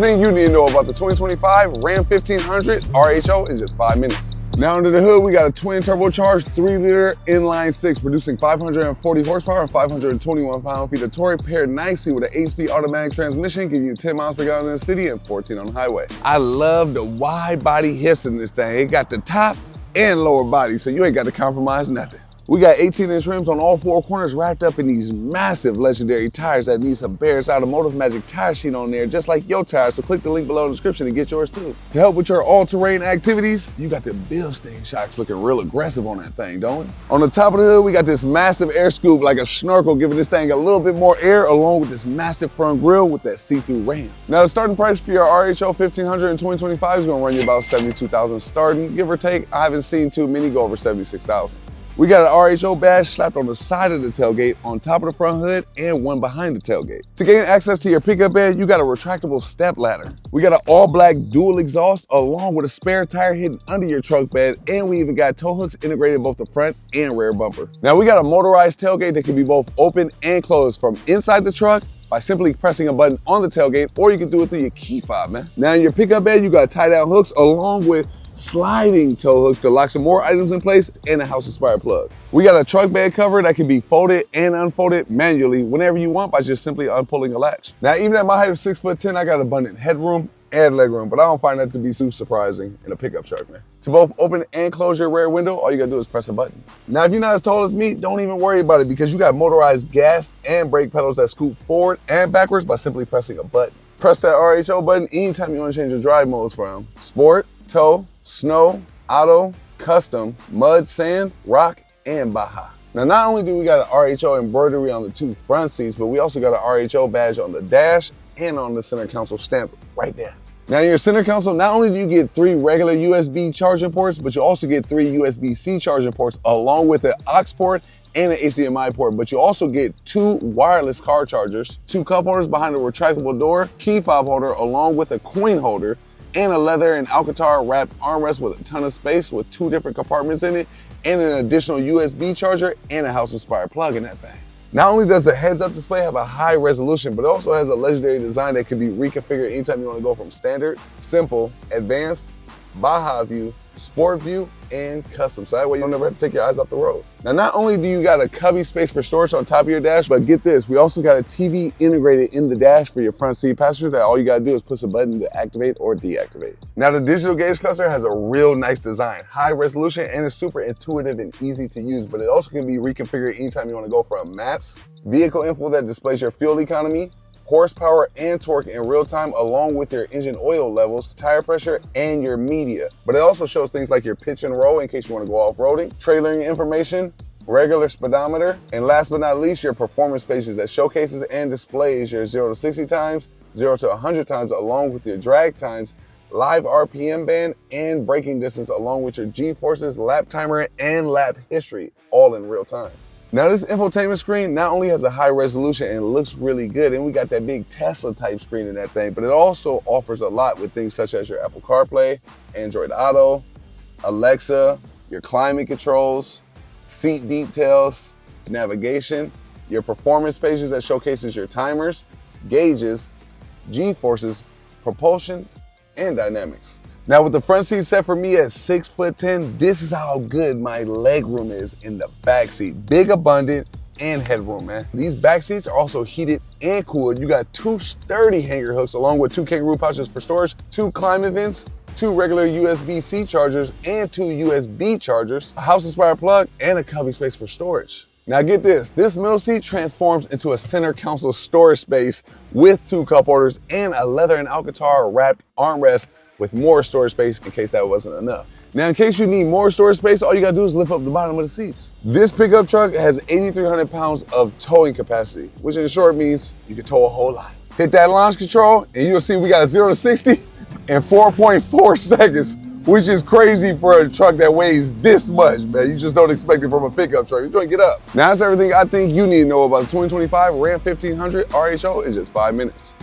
everything you need to know about the 2025 Ram 1500 RHO in just 5 minutes. Now under the hood, we got a twin turbocharged 3-liter inline six producing 540 horsepower and 521 pound-feet of torque, paired nicely with an 8-speed automatic transmission, giving you 10 miles per gallon in the city and 14 on the highway. I love the wide body hips in this thing. It got the top and lower body, so you ain't got to compromise nothing. We got 18-inch rims on all 4 corners wrapped up in these massive legendary tires that need some Bears Automotive Magic tire sheet on there, just like your tires, so click the link below in the description to get yours too. To help with your all-terrain activities, you got the Bilstein shocks looking real aggressive on that thing, don't we? On the top of the hood, we got this massive air scoop like a snorkel, giving this thing a little bit more air, along with this massive front grille with that see-through ram. Now the starting price for your RHO 1500 in 2025 is gonna run you about $72,000 starting, give or take. I haven't seen too many go over $76,000. We got an RHO badge slapped on the side of the tailgate, on top of the front hood, and one behind the tailgate. To gain access to your pickup bed, you got a retractable step ladder. We got an all-black dual exhaust along with a spare tire hidden under your truck bed, and we even got tow hooks integrated in both the front and rear bumper. Now we got a motorized tailgate that can be both open and closed from inside the truck by simply pressing a button on the tailgate, or you can do it through your key fob, man. Now in your pickup bed, you got tie-down hooks along with sliding tow hooks to lock some more items in place, and a house-inspired plug. We got a truck bed cover that can be folded and unfolded manually whenever you want by just simply unpulling a latch. Now, even at my height of 6'10", I got abundant headroom and legroom, but I don't find that to be too surprising in a pickup truck, man. To both open and close your rear window, all you gotta do is press a button. Now, if you're not as tall as me, don't even worry about it, because you got motorized gas and brake pedals that scoop forward and backwards by simply pressing a button. Press that RHO button anytime you wanna change your drive modes from sport, tow, snow, auto, custom, mud, sand, rock, and Baja. Now, not only do we got an RHO embroidery on the 2 front seats, but we also got an RHO badge on the dash and on the center console stamp right there. Now, in your center console, not only do you get 3 regular USB charging ports, but you also get 3 USB-C charging ports along with an aux port and an HDMI port, but you also get 2 wireless car chargers, 2 cup holders behind a retractable door, key fob holder along with a coin holder, and a leather and Alcantara wrapped armrest with a ton of space with 2 different compartments in it, and an additional USB charger and a house-inspired plug in that thing. Not only does the heads-up display have a high resolution, but it also has a legendary design that can be reconfigured anytime you want to go from standard, simple, advanced, Baja view, sport view, and custom, so that way you'll never have to take your eyes off the road. Now, not only do you got a cubby space for storage on top of your dash, but get this, we also got a TV integrated in the dash for your front seat passenger that all you gotta do is push a button to activate or deactivate. Now, the digital gauge cluster has a real nice design, high resolution, and it's super intuitive and easy to use, but it also can be reconfigured anytime you wanna go from maps, vehicle info that displays your fuel economy, horsepower and torque in real time, along with your engine oil levels, tire pressure, and your media. But it also shows things like your pitch and roll in case you want to go off-roading, trailering information, regular speedometer, and last but not least, your performance pages that showcases and displays your 0 to 60 times, 0 to 100 times, along with your drag times, live RPM band, and braking distance, along with your G-forces, lap timer, and lap history, all in real time. Now, this infotainment screen not only has a high resolution and looks really good, and we got that big Tesla type screen in that thing, but it also offers a lot with things such as your Apple CarPlay, Android Auto, Alexa, your climate controls, seat details, navigation, your performance pages that showcases your timers, gauges, G-forces, propulsion, and dynamics. Now, with the front seat set for me at 6'10", this is how good my leg room is in the back seat. Big, abundant, and headroom, man. These back seats are also heated and cooled. You got 2 sturdy hanger hooks along with 2 kangaroo pouches for storage, 2 climate vents, 2 regular USB-C chargers, and 2 USB chargers, a house-inspired plug, and a cubby space for storage. Now get this middle seat transforms into a center console storage space with 2 cup holders and a leather and Alcantara wrapped armrest with more storage space in case that wasn't enough. Now, in case you need more storage space, all you gotta do is lift up the bottom of the seats. This pickup truck has 8,300 pounds of towing capacity, which in short means you can tow a whole lot. Hit that launch control and you'll see we got a 0 to 60 in 4.4 seconds, which is crazy for a truck that weighs this much, man. You just don't expect it from a pickup truck. You're trying to get up. Now, that's everything I think you need to know about the 2025 Ram 1500 RHO in just 5 minutes.